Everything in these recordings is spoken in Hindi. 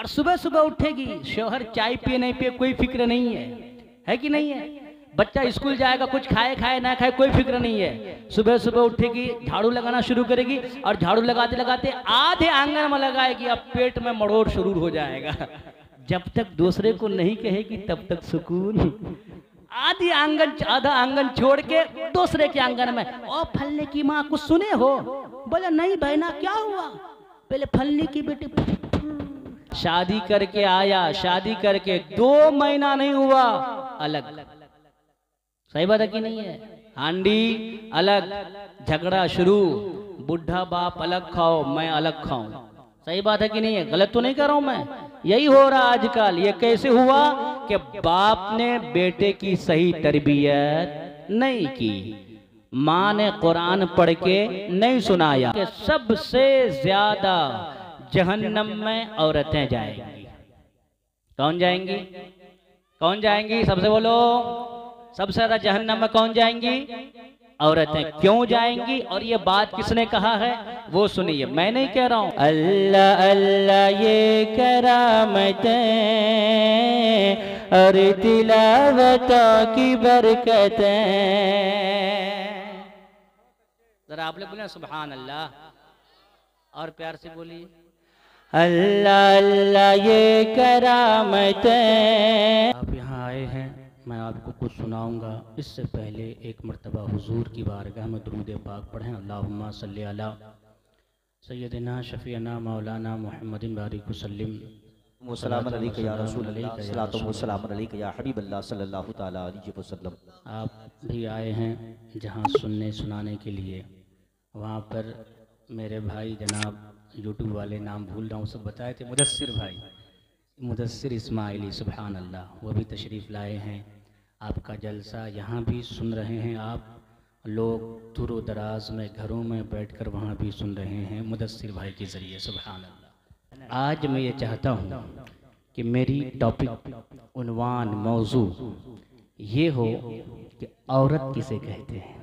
और सुबह सुबह उठेगी, शौहर चाय पिए नहीं पिए कोई फिक्र नहीं है कि नहीं है। बच्चा स्कूल जाएगा, कुछ खाए खाए ना खाए कोई फिक्र नहीं है। सुबह सुबह उठेगी, झाड़ू लगाना शुरू करेगी और झाड़ू लगाते लगाते आधे आंगन में लगाएगी, अब पेट में मरोड़ शुरू हो जाएगा। जब तक दूसरे को नहीं कहेगी तब तक सुकून। आधा आंगन छोड़ के दूसरे के आंगन में, ओ फलने की माँ कुछ सुने हो? बोले नहीं बहना, क्या हुआ? पहले फलने की बेटी शादी करके आया, शादी करके 2 महीना नहीं हुआ अलग। सही बात है कि नहीं है? हांडी अलग, झगड़ा शुरू, बुढ़ा बाप अलग खाओ, मैं अलग खाऊं। सही बात है कि नहीं है? गलत तो नहीं कर रहा हूं मैं? यही हो रहा आजकल। ये कैसे हुआ कि बाप ने बेटे की सही तरबियत नहीं की, माँ ने कुरान पढ़ के नहीं सुनाया कि सबसे ज्यादा जहन्नम में औरतें जाएंगी। कौन जाएंगी? कौन जाएंगी? सबसे बोलो, सबसे ज्यादा जहन्नम में कौन जाएंगी? औरतें। क्यों जाएंगी और ये बात किसने कहा है वो सुनिए, मैं नहीं कह रहा हूं। अल्लाह अल्लाह ये करामतें और तिलावतों की बरकतें। जरा आप लोग बोले सुभान अल्लाह और प्यार से बोलिए, अल्लाह अल्लाह ये करामतें। आप यहाँ आए हैं, मैं आपको कुछ सुनाऊंगा। इससे पहले एक मर्तबा हुजूर की बारगाह में दुरूद पाक पढ़ें। अल्लाहुम्मा सल्ली अला सय्यदिना शफीना मौलाना मुहम्मदिन बारिक वसल्लिम सलाम अलैका या रसूल अल्लाह, सलातो व सलाम अलैका या हबीब अल्लाह सल्लल्लाहु तआला अलैहि वसल्लम। आप भी आए हैं जहां सुनने सुनाने के लिए। वहाँ पर मेरे भाई जनाब यूट्यूब वाले, नाम भूल रहा हूँ, सब बताए थे, मुदस्सिर भाई, मुदस्सिर इस्माइली, सुभान अल्लाह, वो भी तशरीफ़ लाए हैं। आपका जलसा यहाँ भी सुन रहे हैं आप लोग, दूर दराज में घरों में बैठकर वहाँ भी सुन रहे हैं मुदस्सिर भाई के ज़रिए, सुभान अल्लाह। आज मैं ये चाहता हूँ कि मेरी टॉपिक, उन्वान, मौजू ये हो कि औरत किसे कहते हैं।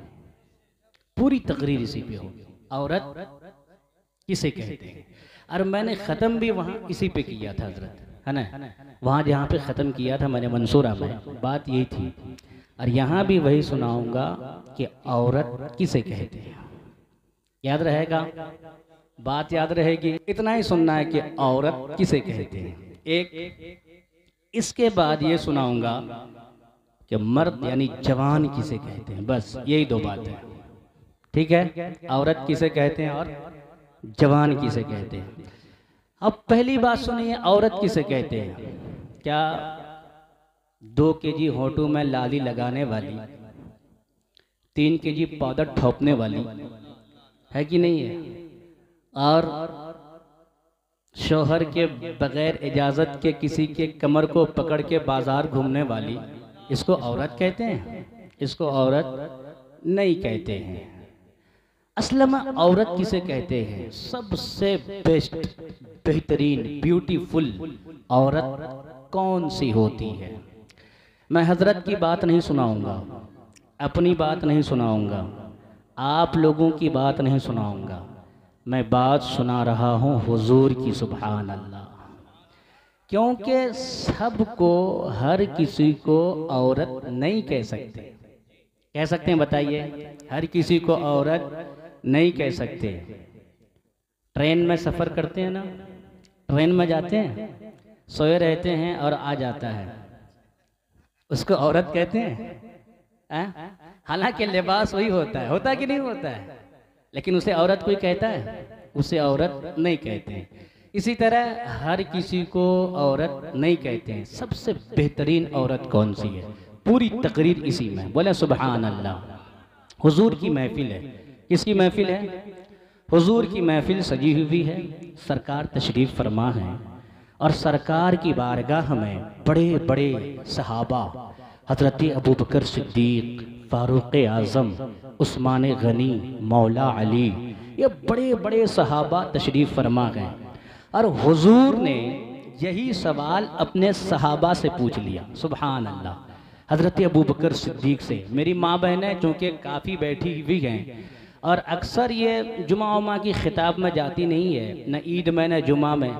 पूरी तकरीर इसी पे हो, औरत किसे कहते हैं। और मैंने ख़त्म भी वहाँ इसी पे किया था हजरत, है ना? वहाँ जहाँ पे ख़त्म किया था मैंने मंसूरा में, बात यही थी। और यहाँ भी वही सुनाऊंगा कि औरत किसे कहते हैं। याद रहेगा? बात याद रहेगी? इतना ही सुनना है कि औरत किसे कहते हैं। एक इसके बाद ये सुनाऊंगा कि मर्द यानी जवान किसे कहते हैं। बस यही 2 बातें, ठीक है? औरत किसे कहते हैं और जवान किसे कहते हैं। अब पहली बात सुनिए, औरत किसे कहते हैं। क्या 2 केजी होठों में लाली लगाने वाली, 3 केजी पाउडर ठोपने वाली है कि नहीं है, और शौहर के बगैर इजाज़त के किसी के कमर को पकड़ के बाजार घूमने वाली, इसको औरत कहते हैं? इसको औरत नहीं कहते हैं। असल में औरत किसे कहते हैं? सबसे बेस्ट, बेहतरीन, ब्यूटीफुल औरत कौन सी होती है? मैं हजरत की बात नहीं सुनाऊंगा, अपनी बात नहीं सुनाऊंगा, आप लोगों की बात नहीं सुनाऊंगा। मैं बात सुना रहा हूँ हुजूर की, सुभान अल्लाह। क्योंकि सबको, हर किसी को औरत नहीं कह सकते। कह सकते हैं? बताइए। हर किसी को औरत नहीं कह सकते। ट्रेन में सफ़र करते हैं ना, ट्रेन में जाते हैं, सोए रहते हैं और आ जाता है, उसको औरत कहते हैं? हालांकि लिबास वही होता है कि नहीं होता है, लेकिन उसे औरत कोई कहता है? उसे औरत नहीं कहते हैं। इसी तरह हर किसी को औरत नहीं कहते हैं। सबसे बेहतरीन औरत कौन सी है? पूरी तकरीर इसी में, बोले सुभान अल्लाह। हुजूर की महफिल है। किसकी महफिल है? हुजूर की महफिल सजी हुई है, सरकार तशरीफ़ फरमा है, और सरकार की बारगाह में बड़े बड़े सहाबा, हज़रत अबू बकर सिद्दीक़, फ़ारूक़ आज़म, उस्मान गनी, मौला अली, ये बड़े बड़े सहाबा तशरीफ़ फरमा गए। और हुजूर ने यही सवाल अपने सहाबा से पूछ लिया, सुभान अल्लाह। हज़रत अबू बकर सिद्दीक़ से। मेरी माँ बहनें चूँकि काफ़ी बैठी हुई हैं और अक्सर ये जुमा उमा की ख़िताब में जाती नहीं है, न ईद में न जुमा में,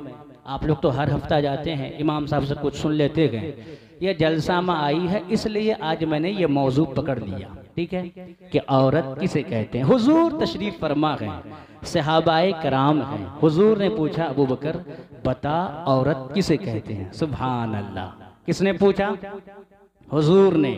आप लोग तो हर हफ्ता जाते हैं, इमाम साहब से कुछ सुन लेते गए। ये जलसा में आई है, इसलिए आज मैंने ये मौजू पकड़ लिया, ठीक है, कि औरत किसे कहते हैं। हुजूर तशरीफ फरमा गए, सहाबाए कराम हैं। हुजूर ने पूछा, अबू बकर बता औरत किसे कहते हैं। सुभान अल्लाह। किसने पूछा? हुजूर ने।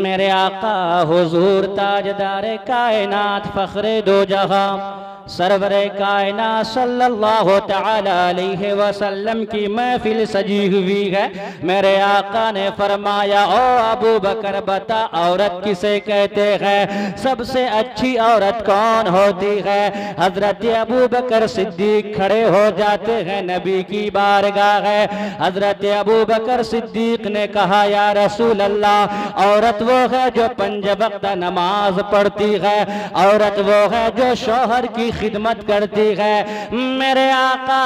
मेरे आका हुजूर ताजदार कायनात फख्रे दो जहां सरवरे कायनात सल्लल्लाहु तआला अलैहि वसल्लम की महफिल सजी हुई है। मेरे आका ने फरमाया, ओ अबू बकर बता औरत किसे कहते हैं, सबसे अच्छी औरत कौन होती है। हजरत अबू बकर सिद्दीक खड़े हो जाते हैं, नबी की बारगाह है। हजरत अबू बकर सिद्दीक ने कहा, या रसूल अल्लाह, औरत वो है जो 5 वक्त नमाज पढ़ती है, औरत वो है जो शौहर की खिदमत करती है। मेरे आका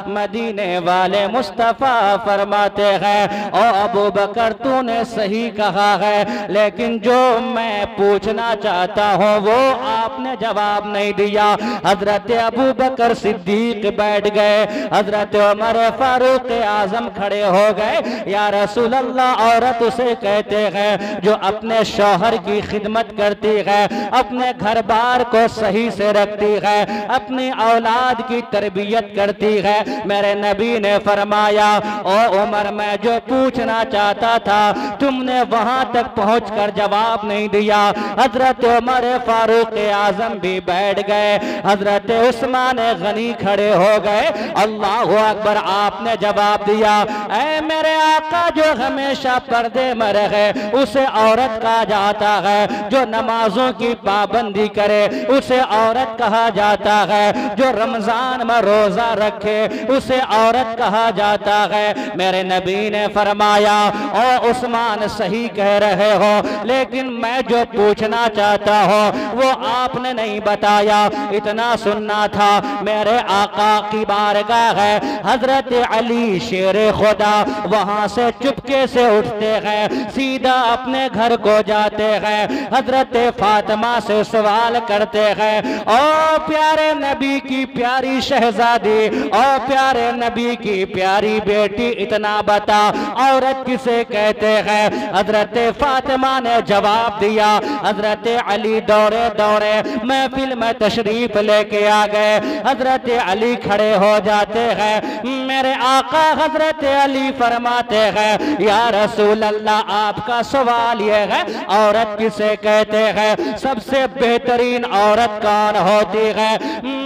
मदीने वाले मुस्तफ़ा फरमाते हैं, ओ अबू बकर तूने सही कहा है, लेकिन जो मैं पूछना चाहता हूँ वो आपने जवाब नहीं दिया। हजरत अबू बकर सिद्दीक बैठ गए, हजरत उमर फारूक आजम खड़े हो गए। या रसूल अल्लाह, औरत उसे कहते हैं जो अपने शौहर की खिदमत करती है, अपने घर बार को सही से रखती है, अपनी औलाद की तरबियत करती है। मेरे नबी ने फरमाया, ओ उमर मैं जो पूछना चाहता था तुमने वहां तक पहुंचकर जवाब नहीं दिया। हजरत उमर फारूक आजम भी बैठ गए, हजरत उस्मान गनी खड़े हो गए। अल्लाह अकबर, आपने जवाब दिया, ऐ मेरे आका जो हमेशा पर्दे में रहे उसे औरत कहा जाता है, जो नमाजों की पाबंदी करे उसे औरत कहा जाता है, जो रमजान में रोजा रखे उसे औरत कहा जाता है। मेरे नबी ने फरमाया, ओ उस्मान सही कह रहे हो, लेकिन मैं जो पूछना चाहता हूँ वो आपने नहीं बताया, इतना सुनना था। मेरे आका की बारगाह है, हजरत अली शेरे खुदा वहां से चुपके से उठते हैं, सीधा अपने घर को जाते हैं। हजरत फातिमा से सवाल करते हैं, ओ प्यारे नबी की प्यारी शहजादी, ओ प्यारे नबी की प्यारी बेटी, इतना बता औरत किसे कहते हैं। हजरत फातिमा ने जवाब दिया। हजरत अली दौड़े दौड़े महफिल में तशरीफ लेके आ गए। हजरत अली खड़े हो जाते हैं। मेरे आका हजरत अली फरमाते हैं, या रसूल अल्लाह, आपका सवाल यह है औरत किसे कहते हैं, सबसे बेहतरीन औरत कौन होती है।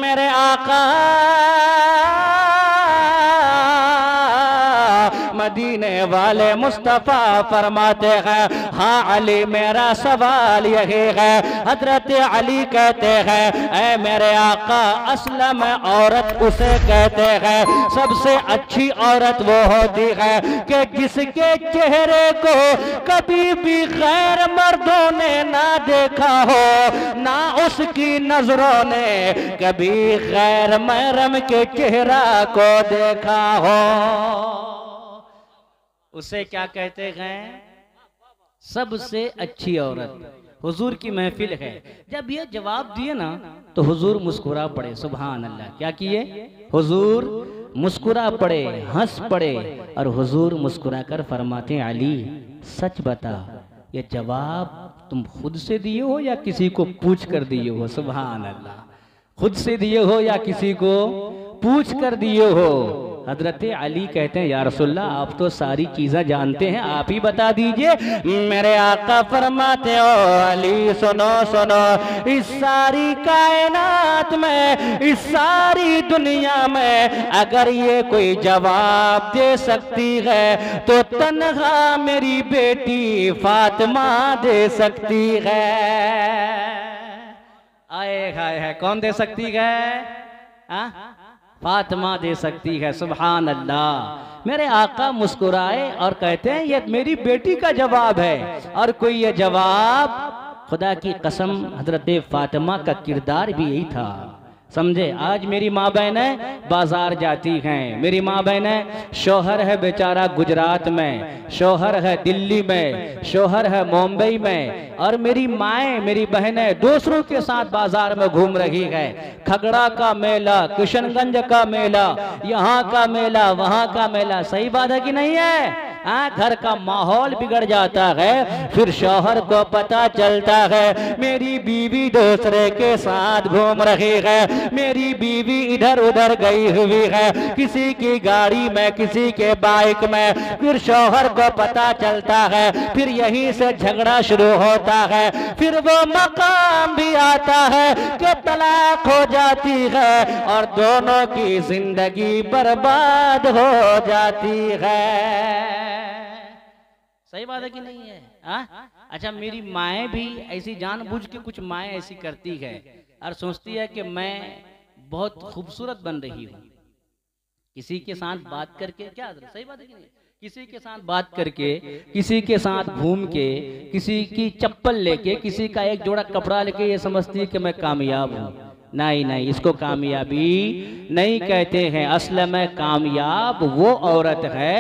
मेरे आका मदीने वाले मुस्तफ़ा फरमाते हैं, हाँ अली मेरा सवाल यही है। हजरत अली कहते हैं, ऐ मेरे आका असलम औरत उसे कहते हैं, सबसे अच्छी औरत वो होती है कि जिसके चेहरे को कभी भी गैर मर्दों ने ना देखा हो, ना उसकी नजरों ने कभी गैर महरम के चेहरा को देखा हो। उसे क्या कहते हैं? सबसे अच्छी औरत। हुजूर की महफिल है। जब ये जवाब दिए ना तो हुजूर मुस्कुरा पड़े। सुभान अल्लाह। क्या किए? हुजूर मुस्कुरा पड़े, हंस पड़े, और हुजूर मुस्कुरा कर फरमाते, अली सच बता, ये जवाब तुम खुद से दिए हो या किसी को पूछ कर दिए हो? सुभान अल्लाह। खुद से दिए हो या किसी को पूछ कर दिए हो? हजरत अली कहते हैं, या रसूलल्लाह, आप तो सारी चीज़ें जानते हैं, आप ही बता दीजिए। मेरे आका फरमाते हो, अली सुनो सुनो, इस सारी कायनात में, इस सारी दुनिया में अगर ये कोई जवाब दे सकती है तो तन्हा मेरी बेटी फातिमा दे सकती है। आए हाय है, कौन दे सकती है? फातिमा दे सकती है। सुभान अल्लाह। मेरे आका मुस्कुराए और कहते हैं, ये मेरी बेटी का जवाब है। और कोई ये जवाब, खुदा की कसम, हजरत फातिमा का किरदार भी यही था। समझे। आज मेरी माँ बहनें बाजार जाती हैं, मेरी माँ बहनें, शौहर है बेचारा गुजरात में, शौहर है दिल्ली में, शौहर है मुंबई में, और मेरी माएँ मेरी बहनें दूसरों के साथ बाजार में घूम रही है। खगड़ा का मेला, किशनगंज का मेला, यहाँ का मेला, वहाँ का मेला। सही बात है कि नहीं है? घर का माहौल बिगड़ जाता है। फिर शौहर को पता चलता है मेरी बीवी दूसरे के साथ घूम रही है, मेरी बीवी इधर उधर गई हुई है, किसी की गाड़ी में, किसी के बाइक में। फिर शौहर को पता चलता है, फिर यहीं से झगड़ा शुरू होता है। फिर वो मकाम भी आता है कि तलाक हो जाती है और दोनों की जिंदगी बर्बाद हो जाती है। सही बात है कि नहीं है? अच्छा, मेरी माएँ भी ऐसी जानबूझ के, कुछ माएँ ऐसी करती है और सोचती है कि मैं बहुत खूबसूरत बन रही हूँ, किसी के साथ बात करके। क्या सही बात है कि नहीं? किसी के साथ बात करके, किसी के साथ घूम के, किसी की चप्पल लेके, किसी का एक जोड़ा कपड़ा लेके ये समझती है कि मैं कामयाब हूँ। नहीं नहीं, इसको कामयाबी नहीं कहते हैं। असल में कामयाब वो औरत है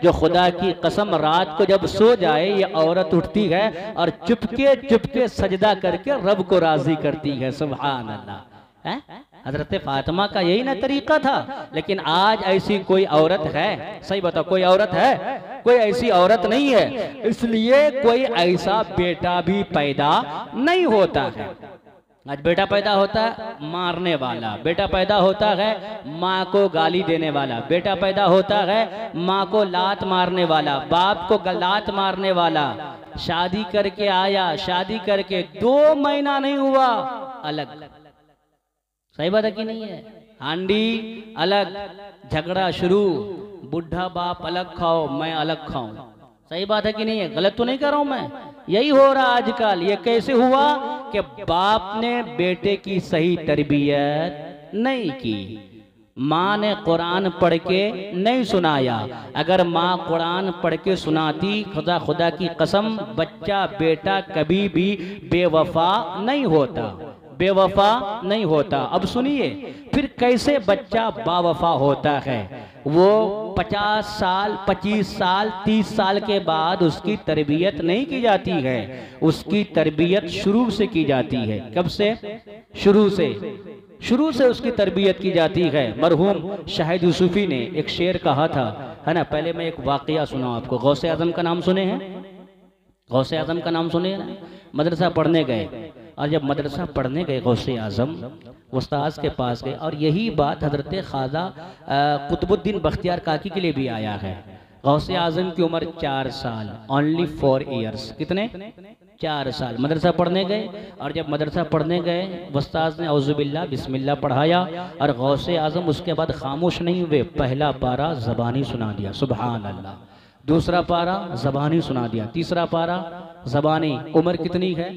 जो खुदा की कसम रात को जब सो जाए ये औरत उठती है और चुपके चुपके सजदा करके रब को राजी करती है। सुभान अल्लाह। है हजरत फातिमा का यही ना तरीका था। लेकिन आज ऐसी कोई औरत है? सही बताओ, कोई औरत है? कोई ऐसी औरत नहीं है। इसलिए कोई ऐसा बेटा भी पैदा नहीं होता है। आज बेटा पैदा होता है मारने वाला, बेटा पैदा होता है माँ को गाली देने वाला, बेटा पैदा होता है माँ को लात मारने वाला, बाप को लात मारने वाला। शादी करके आया, शादी करके 2 महीना नहीं हुआ अलग। सही बात है कि नहीं है? हांडी अलग, झगड़ा शुरू, बुढ़ा बाप अलग खाओ, मैं अलग खाऊं। सही बात है कि नहीं है? गलत तो नहीं कर रहा हूं मैं? यही हो रहा आजकल। ये कैसे हुआ कि बाप ने बेटे की सही तरबियत नहीं की, माँ ने कुरान पढ़ के नहीं सुनाया। अगर माँ कुरान पढ़ के सुनाती, खुदा की कसम बच्चा बेटा कभी भी बेवफा नहीं होता, बेवफा नहीं होता। अब सुनिए फिर कैसे बच्चा बावफा होता है। वो 50 साल, 25 साल, 30 साल के बाद उसकी तरबियत नहीं की जाती है, उसकी तरबियत शुरू से की जाती है। कब से? शुरू से, शुरू से उसकी तरबियत की जाती है। मरहूम शाहिद यूसुफी ने एक शेर कहा था, है ना। पहले मैं एक वाकया सुनाऊं आपको। गौसे आजम का नाम सुने हैं? गौसे आजम का नाम सुने हैं? मदरसा पढ़ने गए और जब मदरसा पढ़ने गए गौसे आजम उस्ताद के पास गए, और यही बात हजरत ख्वाजा कुतुबुद्दीन बख्तियार काकी के लिए भी आया है। गौसे आजम की उम्र 4 साल, ओनली 4 ईयर्स। कितने? 4 साल। मदरसा पढ़ने गए और जब मदरसा पढ़ने गए उस्ताद ने औज़ुबिल्लाह बिस्मिल्लाह पढ़ाया और गौसे आजम उसके बाद खामोश नहीं हुए। पहला पारा ज़बानी सुना दिया, सुभान अल्लाह। दूसरा पारा ज़बानी सुना दिया, तीसरा पारा ज़बानी। उम्र कितनी है?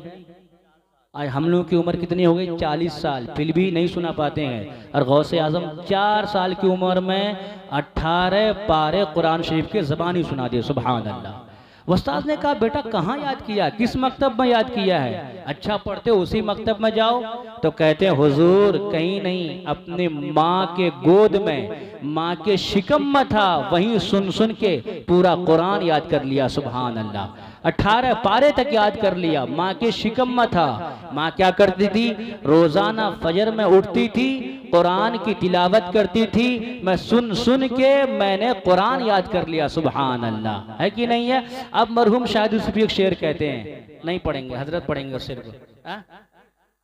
आज हम लोग की उम्र कितनी हो गई? 40 साल, फिर भी नहीं सुना पाते हैं। और गौसे आजम 4 साल की उम्र में 18 पारे कुरान शरीफ के ज़बानी सुना दिए, सुभान अल्लाह। उस्ताद ने कहा बेटा कहाँ याद किया, किस मकतब में याद किया है? अच्छा पढ़ते उसी मकतब में जाओ। तो कहते हैं हुजूर कहीं नहीं, अपने माँ के गोद में, माँ के शिकम में था, वहीं सुन सुन के पूरा कुरान याद कर लिया, सुभान अल्लाह। 18 पारे तक याद कर लिया, माँ के शिकम में था। माँ क्या करती थी? रोजाना फजर में उठती थी, कुरान की तिलावत करती थी। मैं सुन सुन के मैंने कुरान याद कर लिया, सुभान अल्लाह। है कि नहीं है? अब मरहूम शाहिद यूसुफी एक शेर कहते हैं, नहीं पढ़ेंगे, हजरत पढ़ेंगे उस शेर को।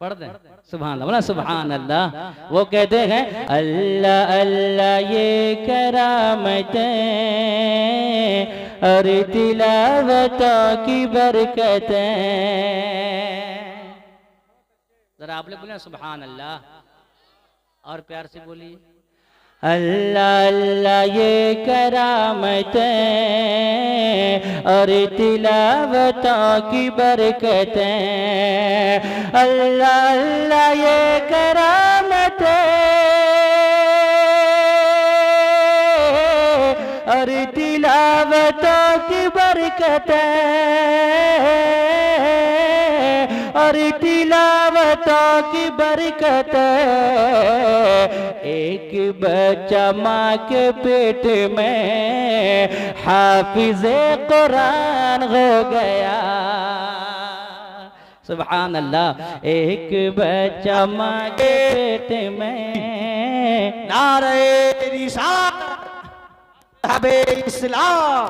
पढ़ दें? सुभान अल्लाह, बोला सुभान अल्लाह। वो कहते हैं अल्लाह अल्लाह ये करामतें और तिलावतों की बरकतें। जरा आप लोग बोले सुभान अल्लाह, और प्यार से बोलिए अल्लाह अल्लाह ये करामतें और तिलावतों की बरकतें। अल्लाह अल्लाह ये करामतें और तिलावतों की बरकतें और तिलावतों की बरकतें एक बच्चा माँ के पेट में हाफिज़े कुरान हो गया। सुभान अल्लाह। एक बच्चा माँ के पेट में, नारे रिसालत, हबे इस्लाम,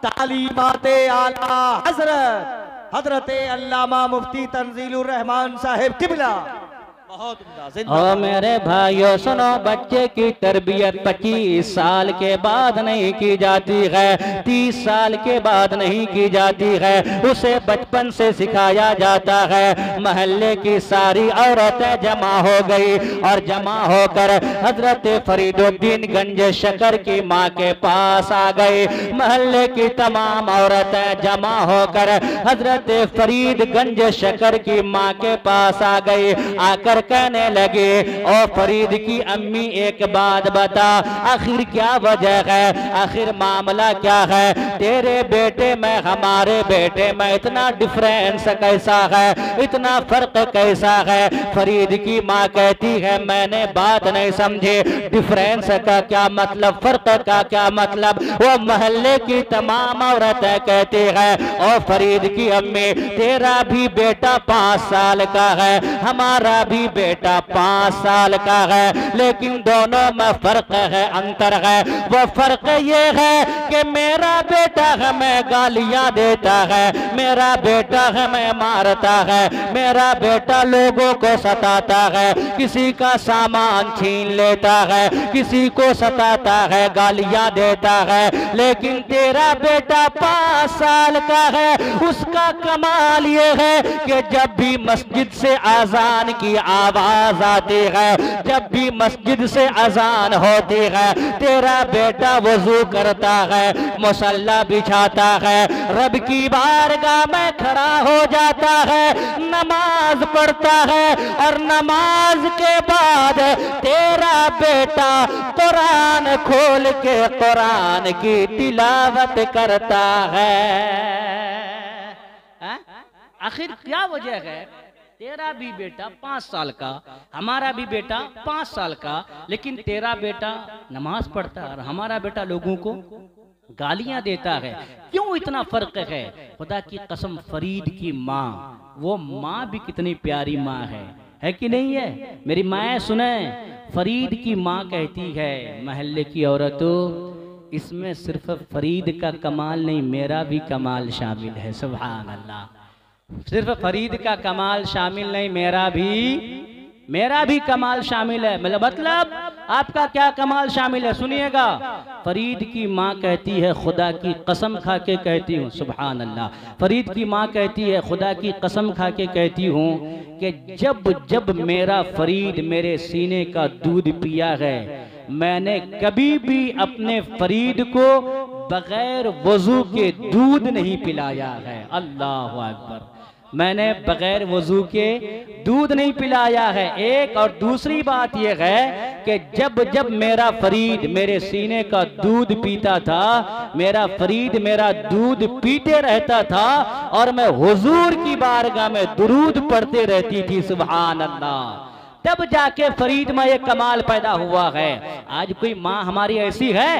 तालीमाते आला हजरत हजरत अल्लामा मुफ्ती तंजीलुर रहमान साहिब किबला। बहुत और मेरे भाइयों सुनो, बच्चे की तरबियत 25 साल के बाद नहीं की जाती है, 30 साल के बाद नहीं की जाती है, उसे बचपन से सिखाया जाता है। महल्ले की सारी औरतें जमा हो गई और जमा होकर हजरत फरीदुद्दीन गंज शकर की माँ के पास आ गई। महल्ले की तमाम औरतें जमा होकर हजरत फरीद गंज शकर की माँ के पास आ गई। आकर कहने लगे, ओ फरीद की अम्मी एक बात बता, आखिर क्या वजह है, आखिर मामला क्या है, तेरे बेटे में हमारे बेटे में इतना डिफरेंस कैसा है, इतना फर्क कैसा है। फरीद की माँ कहती है मैंने बात नहीं समझे, डिफरेंस का क्या मतलब, फर्क का क्या मतलब। वो महल्ले की तमाम औरतें कहती है, ओ फरीद की अम्मी तेरा भी बेटा 5 साल का है, हमारा भी बेटा 5 साल का है, लेकिन दोनों में फर्क है, अंतर है। वो फर्क ये है कि मेरा बेटा हमें गालियां देता है, मेरा बेटा हमें मारता है, मेरा बेटा लोगों को सताता है, किसी का सामान छीन लेता है, किसी को सताता है, गालियां देता है। लेकिन तेरा बेटा 5 साल का है, उसका कमाल ये है कि जब भी मस्जिद से अजान की आवाज आती है, जब भी मस्जिद से अजान होती है, तेरा बेटा वजू करता है, मुसल्ला बिछाता है, रब की बारगाह में खड़ा हो जाता है, नमाज पढ़ता है और नमाज के बाद तेरा बेटा कुरान खोल के कुरान की तिलावत करता है। आखिर क्या वजह है, तेरा भी बेटा 5 साल का, हमारा भी बेटा 5 साल का, लेकिन तेरा बेटा नमाज पढ़ता है और हमारा बेटा लोगों को गालियां देता है। क्यों इतना फर्क है? खुदा की कसम, फरीद की माँ, वो माँ भी कितनी प्यारी माँ है कि नहीं है? मेरी माँ सुने, फरीद की माँ कहती है, महल्ले की औरतों इसमें सिर्फ फरीद का कमाल नहीं, मेरा भी कमाल शामिल है। सुभान अल्लाह। सिर्फ फरीद का कमाल शामिल नहीं, मेरा भी कमाल शामिल है। मतलब आपका क्या कमाल शामिल है, सुनिएगा। फरीद की माँ कहती है, खुदा की कसम खा के कहती हूँ, सुभान अल्लाह, फरीद की माँ कहती है, खुदा की कसम खा के कहती हूँ कि जब जब मेरा फरीद मेरे सीने का दूध पिया है, मैंने कभी भी अपने फरीद को बगैर वजू के दूध नहीं पिलाया है। अल्लाह अकबर। मैंने बगैर वजू के दूध नहीं पिलाया है। एक और दूसरी बात यह है कि जब जब मेरा फरीद मेरे सीने का दूध पीता था, मेरा फरीद मेरा दूध पीते रहता था और मैं हुजूर की बारगाह में दुरूद पढ़ते रहती थी। सुभान अल्लाह। तब जाके फरीद में ये कमाल पैदा हुआ है। आज कोई माँ हमारी ऐसी है,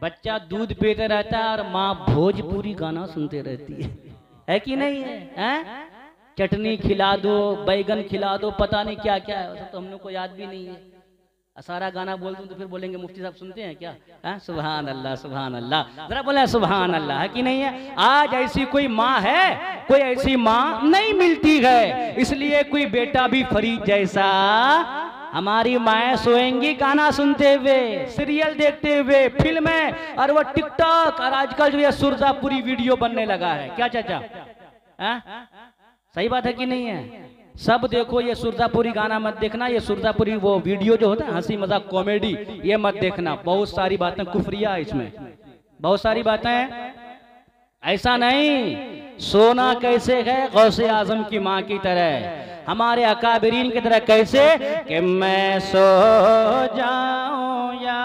बच्चा दूध पीते रहता है और माँ भोजपुरी गाना सुनते रहती है कि नहीं है? चटनी खिला दो, बैगन खिला दो, पता नहीं क्या क्या है, तो हम लोग को याद भी नहीं है। सारा गाना बोल दूं तो फिर बोलेंगे मुफ्ती साहब सुनते हैं क्या? सुभान अल्लाह, सुभान अल्लाह। जरा बोले सुभान अल्लाह, है कि नहीं है? आज ऐसी कोई माँ है, कोई ऐसी माँ नहीं मिलती है। इसलिए कोई बेटा भी फरीद जैसा, हमारी माएँ सोएंगी गाना सुनते हुए, सीरियल देखते हुए, फिल्में, और वो टिकटॉक, और आजकल जो ये सुरजापुरी वीडियो बनने लगा है। क्या चाचा? सही बात है कि नहीं है? सब देखो, ये सुरजापुरी गाना मत देखना, ये सुरजापुरी वो वीडियो जो होता है हंसी मजाक कॉमेडी, ये मत देखना। बहुत सारी बातें कुफरिया है इसमें, बहुत सारी बातें। ऐसा नहीं, सोना कैसे है गौसे आजम की माँ की तरह, हमारे अकाबरीन की तरह। कैसे कि मैं सो जाऊं या,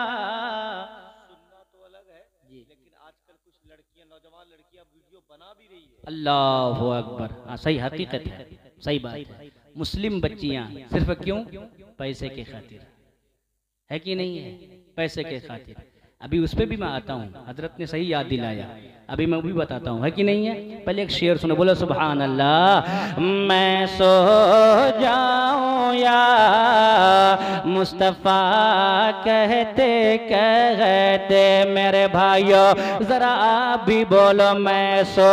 सुनना तो अलग है लेकिन आजकल कुछ लड़कियां, नौजवान लड़कियां वीडियो बना भी रही है। अल्लाहु अकबर। हाँ, सही हकीकत है, सही बात है। मुस्लिम बच्चियां सिर्फ क्यों? पैसे के खातिर, है कि नहीं है, पैसे के खातिर। अभी उस पर भी मैं आता हूँ, हजरत ने सही याद दिलाया, अभी मैं भी बताता हूँ, है कि नहीं है। पहले एक शेर सुनो, बोलो सुभान अल्लाह। मैं सो जाऊँ या मुस्तफ़ा कहते कहते, मेरे भाइयों ज़रा आप भी बोलो, मैं सो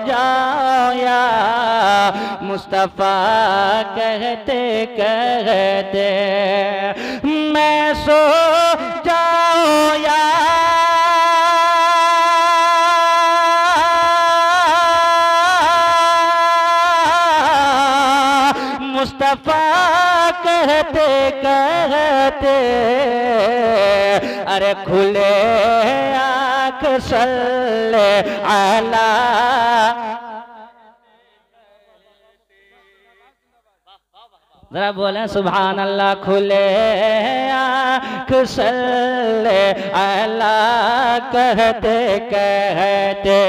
जाऊँ या मुस्तफ़ा कहते कहते, मैं सो जाऊँ या मुस्तफ़ा कहते कहते, अरे खुले आँख सल्ले अला, जरा बोले सुभान अल्लाह। खुले आँख सल्ले अला कहते कहते,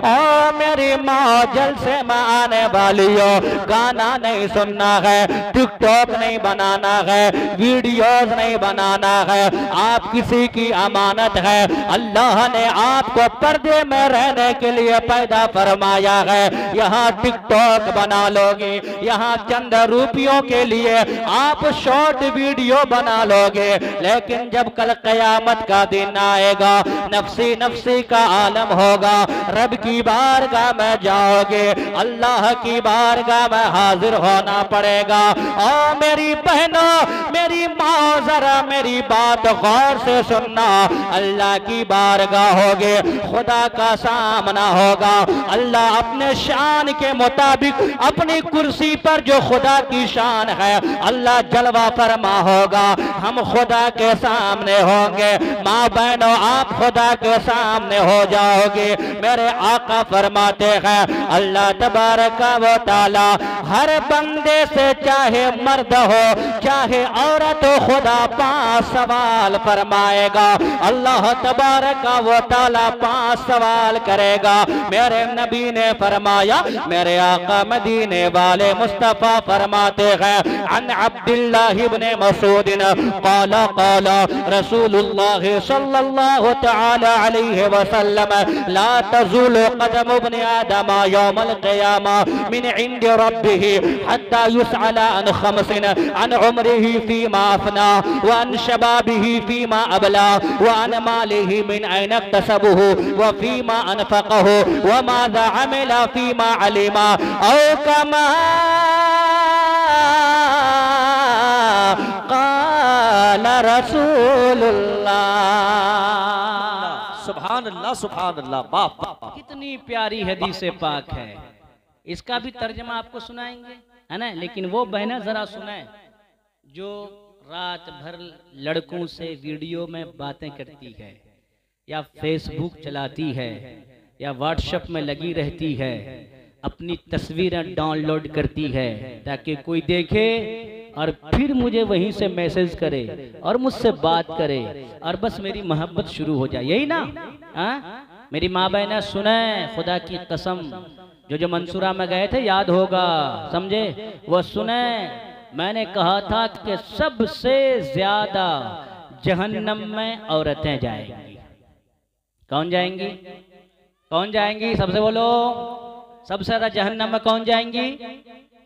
ओ मेरी मौजल से मैं आने वालियों, गाना नहीं सुनना है, टिकटॉक नहीं बनाना है, वीडियोस नहीं बनाना है, आप किसी की अमानत है। अल्लाह ने आपको पर्दे में रहने के लिए पैदा फरमाया है। यहाँ टिकटॉक बना लोगे, यहाँ चंद रुपयों के लिए आप शॉर्ट वीडियो बना लोगे, लेकिन जब कल कयामत का दिन आएगा, नफ्सी नफ्सी का आलम होगा, रब की बारगाह में जाओगे, अल्लाह की बारगाह में हाजिर होना पड़ेगा। और मेरी बहनों, मेरी माँ, जरा मेरी बात गौर से सुनना, अल्लाह की बारगाह होगे, खुदा का सामना होगा। अल्लाह अपने शान के मुताबिक अपनी कुर्सी पर जो खुदा की शान है, अल्लाह जलवा फरमा होगा, हम खुदा के सामने होंगे। माँ बहनों, आप खुदा के सामने हो जाओगे। मेरे आका फरमाते हैं, अल्लाह तबारक व तआला हर बंदे से, चाहे मर्द हो चाहे औरत हो, खुदा 5 सवाल फरमाएगा। अल्लाह तबारक व तआला 5 सवाल करेगा। मेरे नबी ने फरमाया, मेरे आका मदीने वाले मुस्तफ़ा फरमाते हैं, अन अब्दुल्लाह इब्न मसूद क़ाला क़ाला रसूलुल्लाह सल्लल्लाहु तआला अलैहि वसल्लम, ला तज़ूलु क़दम इब्न आदम यौमल क़ियामा मिन इंद रब्बिह हत्ता युसअला अन खमसिन, अन उम्रिही फीमा अफना, व अन शबाबिही फीमा अबला, व अन मालिही मिन ऐन इक्तसबहु, व फीमा अनफ़क़हु, व माज़ा अमिला फीमा अलिमा, औ कमा क़ाल रसूलुल्लाह। सुभान अल्लाह, सुभान अल्लाह। बाप कितनी प्यारी हदीस पाक है। इसका भी तर्जमा आपको सुनाएंगे, है ना। लेकिन वो बहनें जरा सुने जो रात भर लड़कों से वीडियो में बातें करती है, या फेसबुक चलाती है, या व्हाट्सएप में लगी रहती है, अपनी तस्वीरें डाउनलोड करती है ताकि कोई देखे और फिर मुझे वहीं से मैसेज करे और मुझसे बात करे और बस मेरी मोहब्बत शुरू हो जाए, यही ना। मेरी माँ बहनें सुने, खुदा की कसम, जो मंसूरा में गए थे याद होगा, समझे, वो सुने। मैंने कहा था कि सबसे ज्यादा जहन्नम में औरतें जाएंगी। कौन जाएंगी? कौन जाएंगी? सबसे बोलो, सबसे ज्यादा जहन्नम में कौन जाएंगी?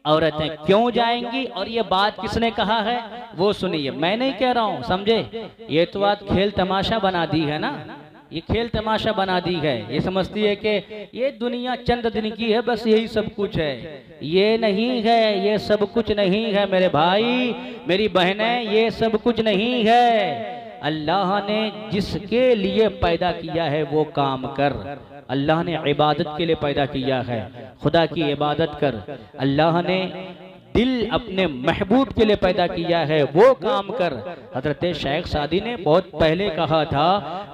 औरतें। क्यों जाएंगी और ये बात किसने कहा है वो सुनिए, मैं नहीं कह रहा हूं, समझे। ये तो बात खेल तमाशा बना दी है ना, ये खेल तमाशा बना दी है। ये समझती है कि ये दुनिया चंद दिन की है, बस यही सब कुछ है। ये नहीं है, ये सब कुछ नहीं है मेरे भाई, मेरी बहनें, ये सब कुछ नहीं है। अल्लाह ने जिसके लिए पैदा किया है वो काम कर। अल्लाह ने इबादत के लिए पैदा किया है, खुदा की इबादत कर। अल्लाह ने दिल अपने महबूब के लिए पैदा किया है, वो काम कर। हजरत शेख सादी ने बहुत पहले कहा था,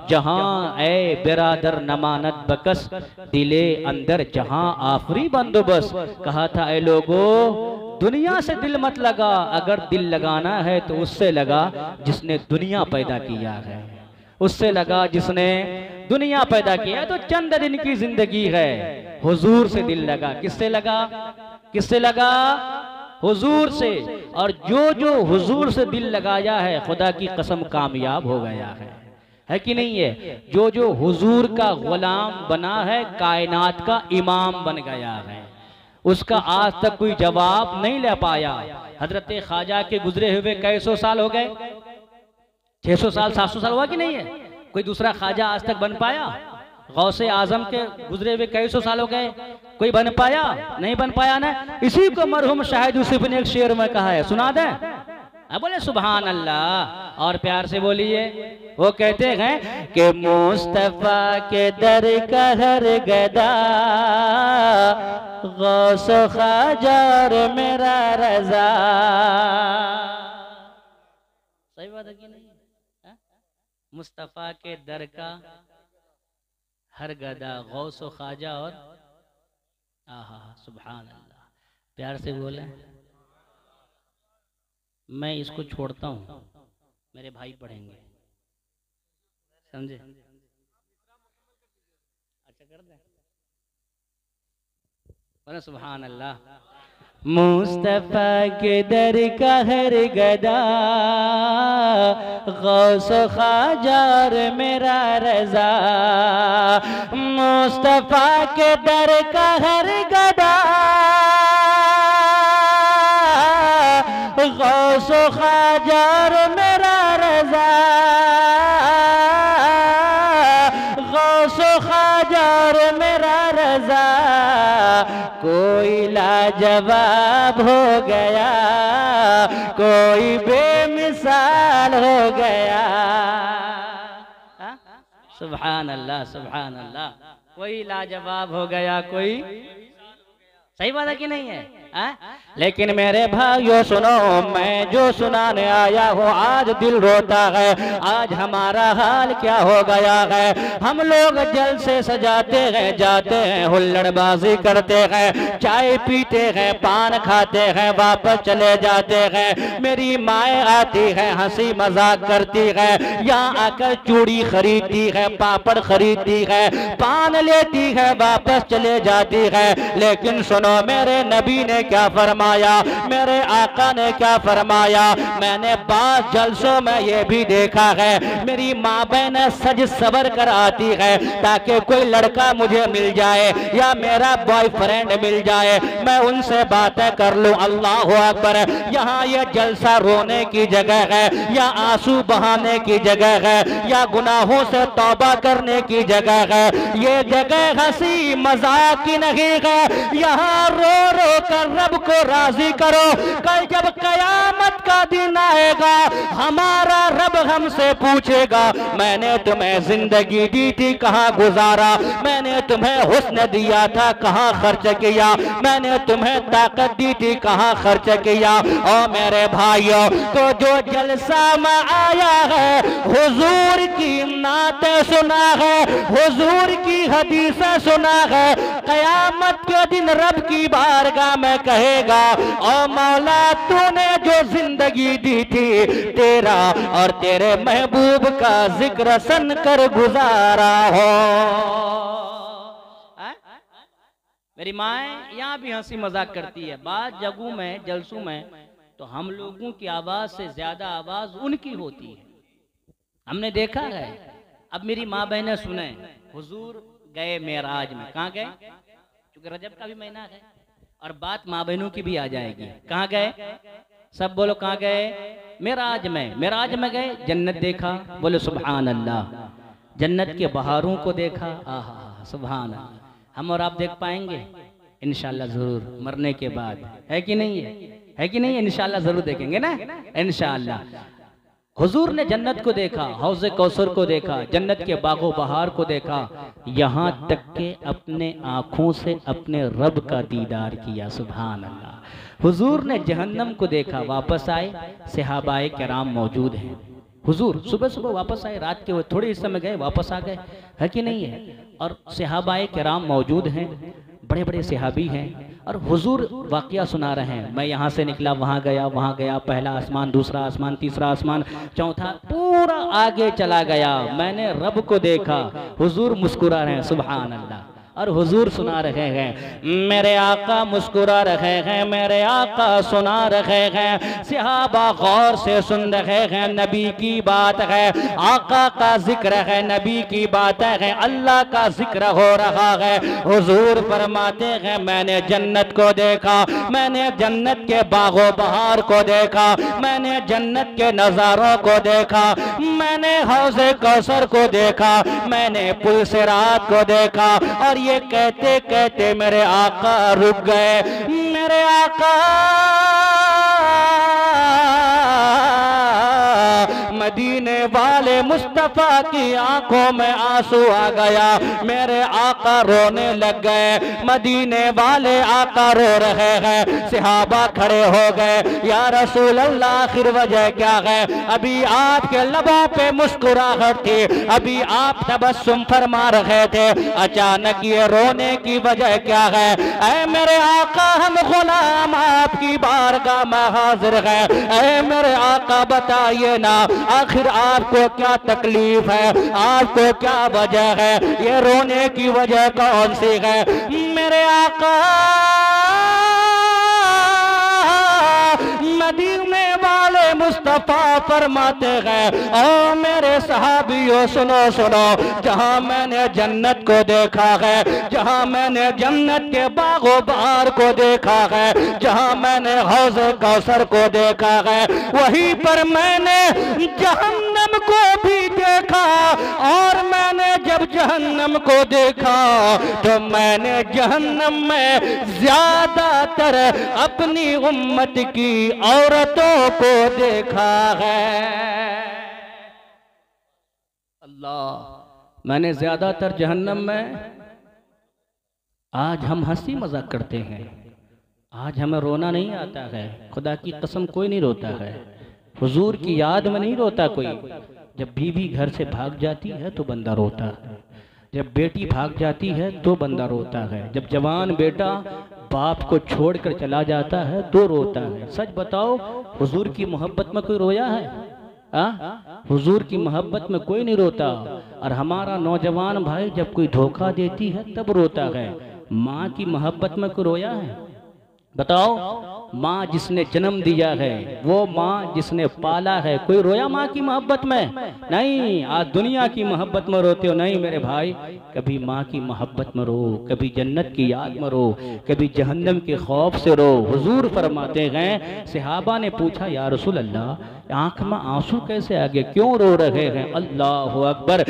जहां ए बिरादर नमानत बकस, दिले अंदर जहां आफरी बंदोबस्त। कहा था, ए लोगो दुनिया से दिल मत लगा, अगर दिल लगाना है तो उससे लगा जिसने दुनिया पैदा किया है, उससे लगा जिसने दुनिया पैदा किया। तो चंद दिन की जिंदगी है, हुजूर से दिल लगा। किससे लगा? किससे लगा? हुजूर से, और जो जो हुजूर से दिल लगाया है खुदा की कसम कामयाब हो गया है कि नहीं है? जो जो हुजूर का गुलाम बना है कायनात का इमाम बन गया है। उसका आज तक कोई जवाब नहीं ले पाया। हजरत ख्वाजा के गुजरे हुए कई सौ साल हो गए, 600 साल 700 साल हुआ कि नहीं है? कोई दूसरा ख्वाजा आज तक बन पाया? गौसे आजम के गुजरे हुए कई सौ साल हो गए, कोई बन पाया? नहीं बन पाया ना। इसी को मरहूम शाहिद यूसुफ ने एक शेर में कहा है, सुना दे। बोले सुभान अल्लाह, और प्यार से बोलिए। वो कहते हैं कि मुस्तफा के दर का हर गदा गौस ख्वाजा और मेरा रजा। सही बात है कि नहीं? मुस्तफा के दर का हर गदा गौस ख्वाजा और आहा सुभान अल्लाह। प्यार से बोले। मैं इसको छोड़ता हूँ, मेरे भाई पढ़ेंगे, समझे? अच्छा कर दे। बोले सुभान अल्लाह। मुस्तफा के दर का हर गदा गौस ख्वाजा और मेरा रजा। मुस्तफा के दर का हर गदा गौस ख्वाजा और मेरा रजा। गौस ख्वाजा और मेरा रजा। कोई लाजवाब हो गया, कोई बेमिसाल हो गया। सुभान अल्लाह सुभान अल्लाह। कोई लाजवाब हो गया, कोई। सही बात है कि नहीं है? लेकिन मेरे भाइयों सुनो, मैं जो सुनाने आया हूँ आज दिल रोता है। आज हमारा हाल क्या हो गया है? हम लोग जलसे सजाते हैं, जाते हैं, हुल्लड़बाजी करते हैं, चाय पीते हैं, पान खाते हैं, वापस चले जाते हैं। मेरी माएँ आती है, हंसी मजाक करती है, यहाँ आकर चूड़ी खरीदती है, पापड़ खरीदती है, पान लेती है, वापस चले जाती है। लेकिन सुनो, मेरे नबी ने क्या फरमाया, मेरे आका ने क्या फरमाया? मैंने बात जलसों में ये भी देखा है, मेरी माँ बहन सज सवर कर आती है ताकि कोई लड़का मुझे मिल जाए या मेरा बॉयफ्रेंड मिल जाए, मैं उनसे बातें कर लूं। अल्लाह अकबर। यहाँ ये जलसा रोने की जगह है या आंसू बहाने की जगह है या गुनाहों से तौबा करने की जगह है? ये जगह हंसी मजाक की नहीं है। यहाँ रो रो कर रब को राजी करो। कल जब कयामत का दिन आएगा, हमारा रब हमसे पूछेगा, मैंने तुम्हें जिंदगी दी थी, कहाँ गुजारा? मैंने तुम्हें हुस्न दिया था, कहाँ खर्च किया? मैंने तुम्हें ताकत दी थी, कहाँ खर्च किया? और मेरे भाइयों, तो जो जलसा में आया है, हुजूर की नाते सुना है, हुजूर की हदीसें सुना है, कयामत के दिन रब की बारगाह में कहेगा, ओ मौला तूने जो जिंदगी दी थी, तेरा और तेरे महबूब का जिक्र सन कर गुजारा हो। मेरी माँ यहाँ भी हंसी मजाक करती है। बाद जगहों में जलसों में तो हम लोगों की आवाज से ज्यादा आवाज उनकी होती है, हमने देखा है। अब मेरी माँ बहनें सुने, हुजूर गए मेराज में। कहाँ गए? क्योंकि रजब का भी महीना है और बात माँ बहनों की भी आ जाएगी। कहाँ गए? सब बोलो कहाँ गए? मेराज में। मेराज में गए, जन्नत देखा, बोलो सुभान अल्लाह। जन्नत के बहारों को देखा, आहा सुभान अल्लाह। हम और आप देख पाएंगे इंशाल्लाह जरूर, मरने के बाद, है कि नहीं है कि नहीं? इंशाल्लाह जरूर देखेंगे ना, इंशाल्लाह। हुजूर ने जन्नत को देखा, हौज़े कौसर को देखा, जन्नत के बागो बहार को देखा, यहाँ तक के अपने आँखों से अपने रब का दीदार किया। सुभान अल्लाह। हुजूर ने जहन्नम को देखा, वापस आए, सहाबाए किराम मौजूद हैं। हुजूर सुबह सुबह वापस आए, रात के वो थोड़े हिस्से में गए, वापस आ गए, है कि नहीं है? और सहाबाए किराम मौजूद हैं, बड़े बड़े सहाबी हैं, और हुजूर वाक़या सुना रहे हैं। मैं यहाँ से निकला, वहाँ गया, पहला आसमान, दूसरा आसमान, तीसरा आसमान, चौथा, पूरा आगे चला गया, मैंने रब को देखा। हुजूर मुस्कुरा रहे हैं, सुभान अल्लाह। और हुजूर सुना रहे हैं, मेरे आका मुस्कुरा रहे हैं, मेरे आका सुना रहे हैं। सहाबा गौर से सुन रहे हैं, नबी की बात है, आका का जिक्र है, नबी की बात है, अल्लाह का जिक्र हो रहा है। हुजूर फरमाते हैं, मैंने जन्नत को देखा, मैंने जन्नत के बागो बहार को देखा, मैंने जन्नत के नजारों को देखा, मैंने हौज़े कौसर को देखा, मैंने पुल सिरात को देखा। और ये कहते कहते मेरे आका रुक गए। मेरे आका मदीने वाले मुस्तफा की आंखों में आंसू आ गया, मेरे आका रोने लग गए। मदीने वाले आका रो रहे हैं, सहाबा खड़े हो गए, या रसूल अल्लाह आखिर वजह क्या है? अभी आपके लबों पे मुस्कुराहट थी, अभी आप तबस्सुम फरमा रहे थे, अचानक ये रोने की वजह क्या है? ऐ मेरे आका हम गुलाम आपकी बारगाह में हाजिर है, ऐ मेरे आका बताइए ना आखिर आपको क्या तकलीफ है, आपको क्या वजह है, ये रोने की वजह कौन सी है? मेरे आका मदीने वाले मुस्तफा फरमाते हैं, ओ मेरे सहाबियों सुनो सुनो, जहां मैंने जन्नत को देखा है, जहां मैंने जन्नत के बागो बहार को देखा है, जहां मैंने हौज़े कौसर को देखा है, वहीं पर मैंने जहन्नम को भी देखा। और मैंने जब जहन्नम को देखा तो मैंने जहन्नम में ज्यादातर अपनी उम्मत की औरतों को देखा है। अल्लाह, मैंने ज्यादातर जहन्नम में। आज हम हंसी मजाक करते हैं, आज हमें रोना नहीं आता है, खुदा की कसम कोई नहीं रोता है, हुजूर की याद में नहीं रोता कोई। जब बीवी घर से भाग जाती है तो बंदा रोता है, जब बेटी भाग जाती है तो बंदा रोता है, जब जवान बेटा बाप को छोड़कर चला जाता है तो रोता है। सच बताओ, हुजूर की मोहब्बत में कोई रोया है? हुजूर की मोहब्बत में कोई नहीं रोता। और हमारा नौजवान भाई जब कोई धोखा देती है तब रोता है। माँ की मोहब्बत में कोई रोया है? बताओ, माँ जिसने जन्म दिया है, वो माँ जिसने पाला है, कोई रोया माँ की मोहब्बत में? नहीं। आज दुनिया की मोहब्बत में रोते हो? नहीं मेरे भाई, कभी माँ की मोहब्बत में रो, कभी जन्नत की याद में रो, कभी जहन्नम के खौफ से रो। हुजूर फरमाते हैं, सहाबा ने पूछा, या रसूल अल्लाह आंख में आंसू कैसे आ गए, क्यों रो रहे हैं? अल्लाह अकबर।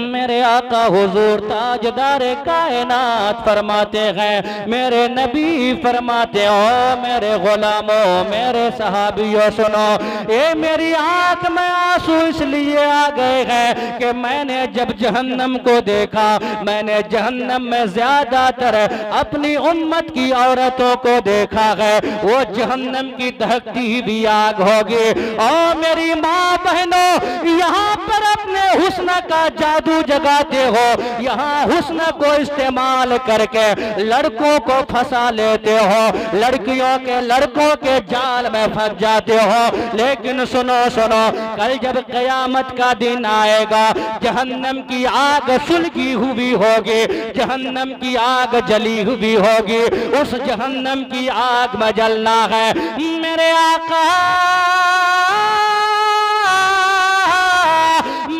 मेरे आका हुजूर ताजदारे कायनात फरमाते हैं, मेरे नबी फरमाते हो, मेरे गुलामों, मेरे सहाबियों सुनो, ये मेरी आंख में आंसू इसलिए आ गए हैं कि मैंने जब जहन्नम को देखा, मैंने जहन्नम में ज्यादातर अपनी उम्मत की औरतों को देखा है। वो जहन्नम की दहकती हुई आग होगी। और मेरी माँ बहनों, यहाँ पर अपने हुस्न का जादू जगाते हो, यहाँ हुस्न को इस्तेमाल करके लड़कों को फंसा लेते हो, लड़कियों के लड़कों के जाल में फंस जाते हो। लेकिन सुनो सुनो, कल जब कयामत का दिन आएगा, जहन्नम की आग सुलगी हुई होगी, जहन्नम की आग जली हुई होगी, उस जहन्नम की आग में जलना है। मेरे आका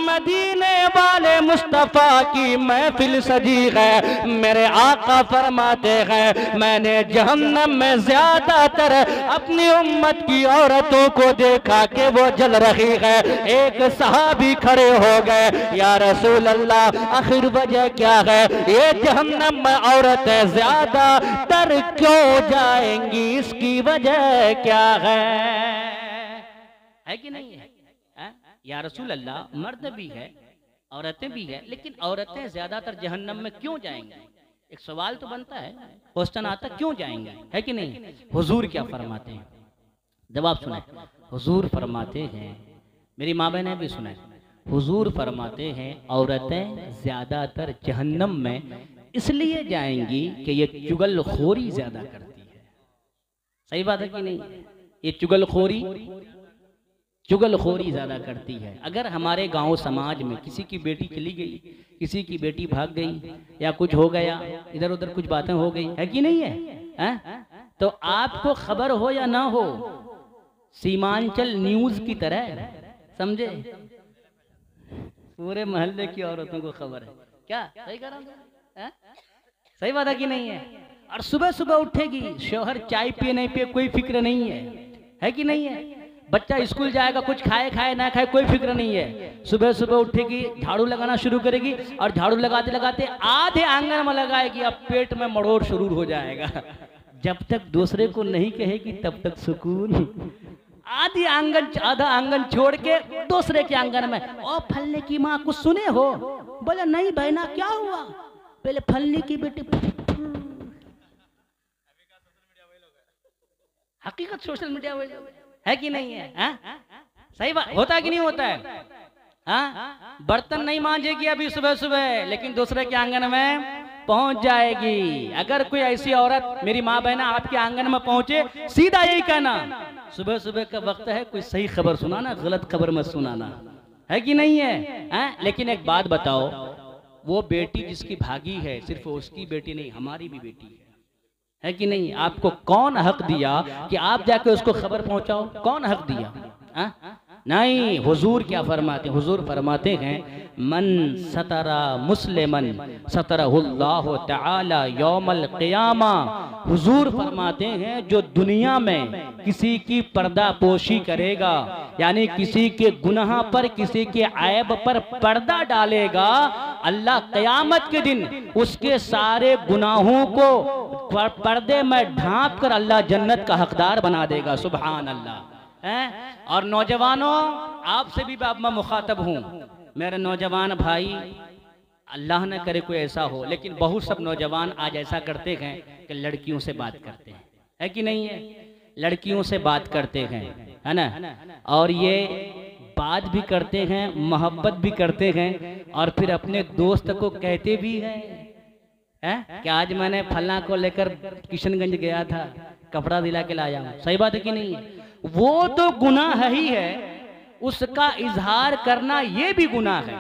मदीने वाले मुस्तफा की महफिल सजी है। मेरे आका फरमाते हैं, मैंने जहन्नम में ज्यादातर अपनी उम्मत की औरतों को देखा कि वो जल रही है। एक सहाबी खड़े हो गए, या रसूल अल्लाह आखिर वजह क्या है? ये जहन्नम में औरतें ज्यादातर क्यों जाएंगी, इसकी वजह क्या है कि नहीं है? या रसूल अल्लाह, मर्द भी है, औरतें भी है, लेकिन औरतें ज्यादातर जहन्नम में क्यों जाएंगी? एक सवाल तो बनता है, क्वेश्चन आता, क्यों जाएंगे, है कि नहीं? हुजूर क्या फरमाते हैं? जवाब सुने। हुजूर फरमाते हैं, मेरी माँ बहनें भी सुने, हुजूर फरमाते हैं औरतें ज्यादातर जहन्नम में इसलिए जाएंगी कि ये चुगलखोरी ज्यादा करती है। सही बात है कि नहीं? ये चुगलखोरी चुगलखोरी ज़्यादा करती है। अगर हमारे गांव समाज में किसी की बेटी चली गई, किसी की बेटी भाग गई, या कुछ हो गया, इधर उधर कुछ बातें हो गई, है कि नहीं है? तो आपको खबर हो या ना हो, सीमांचल न्यूज की तरह, समझे, पूरे मोहल्ले की औरतों को खबर है। क्या सही कह रहा हूं? सही बात है कि नहीं है? और सुबह सुबह उठेगी, शौहर चाय पिए नहीं पिए कोई फिक्र नहीं है कि नहीं है? बच्चा स्कूल जाएगा, कुछ खाए खाए ना खाए कोई फिक्र नहीं है। सुबह सुबह उठेगी, झाड़ू लगाना शुरू करेगी, और झाड़ू लगाते लगाते आधे आंगन में लगाएगी, अब पेट में मड़ोड़ शुरू हो जाएगा। जब तक दूसरे को नहीं कहेगी तब तक सुकून। आधा आंगन छोड़ के दूसरे के आंगन में, ओ फलने की माँ कुछ सुने हो? बोले नहीं बहना, क्या हुआ? पहले फलने की बेटी। हकीकत सोशल मीडिया है कि नहीं है? सही बात होता है कि नहीं होता है? बर्तन नहीं मांजेगी अभी सुबह सुबह, लेकिन दूसरे के आंगन में पहुंच जाएगी। अगर कोई ऐसी औरत, मेरी माँ बहना, आपके आंगन में पहुंचे, सीधा यही कहना, सुबह सुबह का वक्त है, कोई सही खबर सुनाना, गलत खबर मत सुनाना, है कि नहीं है? लेकिन एक बात बताओ, वो बेटी जिसकी भागी है, सिर्फ उसकी बेटी नहीं, हमारी भी बेटी है कि नहीं? आपको कौन हक दिया कि आप जाके उसको खबर पहुंचाओ? कौन हक दिया? नहीं, हुजूर क्या फरमाते? हुजूर फरमाते हैं, मन सतरा मुस्लिमन सतरहुल्लाहु तआला यौमल क़ियामा। हुजूर फरमाते हैं, जो दुनिया में किसी की पर्दा पोशी करेगा, यानी किसी के गुनाह पर, किसी के ऐब पर पर्दा डालेगा, अल्लाह क़यामत के दिन उसके सारे गुनाहों को पर्दे में ढांप कर अल्लाह जन्नत का हकदार बना देगा। सुभान अल्लाह। और नौजवानों, आपसे भी मैं मुखातब हूँ, मेरे नौजवान भाई, अल्लाह न करे कोई ऐसा हो, लेकिन बहुत सब नौजवान आज ऐसा करते हैं कि लड़कियों से बात करते हैं, है कि नहीं है? लड़कियों से बात करते हैं, है ना? और ये बात भी करते हैं, मोहब्बत भी करते हैं, और फिर अपने दोस्त को कहते भी हैं कि आज मैंने फलना को लेकर किशनगंज गया था, कपड़ा दिला के लाया हूँ। सही बात है कि नहीं है? वो तो गुनाह ही है, उसका इजहार करना ये भी गुनाह है,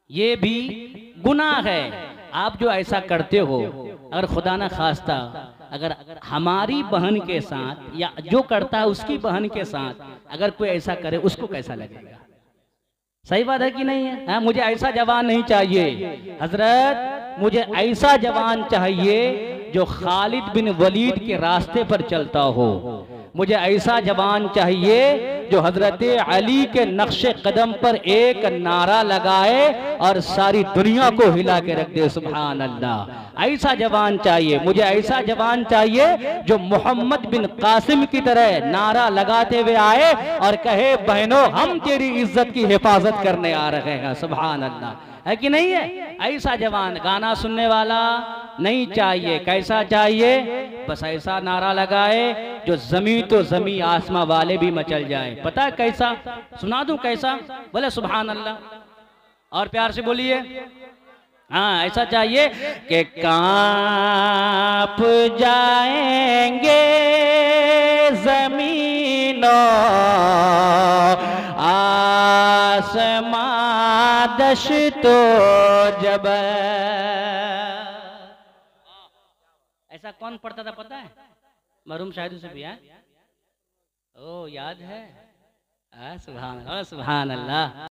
ये भी गुनाह है। आप जो ऐसा करते हो, अगर खुदा ना खास्ता अगर हमारी बहन के साथ, या जो करता है उसकी बहन के साथ अगर कोई ऐसा करे, उसको कैसा लगेगा? सही बात है कि नहीं है? मुझे ऐसा जवान नहीं चाहिए हजरत, मुझे ऐसा जवान चाहिए जो खालिद बिन वलीद के रास्ते पर चलता हो। मुझे ऐसा जवान चाहिए जो हजरत अली के नक्शे कदम पर एक नारा लगाए और सारी दुनिया को हिला के रख दे। सुभान अल्लाह। ऐसा जवान चाहिए मुझे, ऐसा जवान चाहिए जो मोहम्मद बिन कासिम की तरह नारा लगाते हुए आए और कहे, बहनों हम तेरी इज्जत की हिफाजत करने आ रहे हैं। सुभान अल्लाह, है कि नहीं है? ऐसा जवान गाना सुनने वाला नहीं चाहिए। कैसा चाहिए? बस ऐसा नारा लगाए जो जमी तो जमी आसमां वाले भी मचल जाए। पता है कैसा? सुना दूं कैसा? बोले सुभान अल्लाह और प्यार से बोलिए। हाँ, ऐसा चाहिए कि कांप जाएंगे जमीनों आसमां दश्तो जब। ऐसा कौन पढ़ता था पता है? मरहूम शाहिद से भी है। ओ याद है? सुभान अल्लाह, सुभान अल्लाह।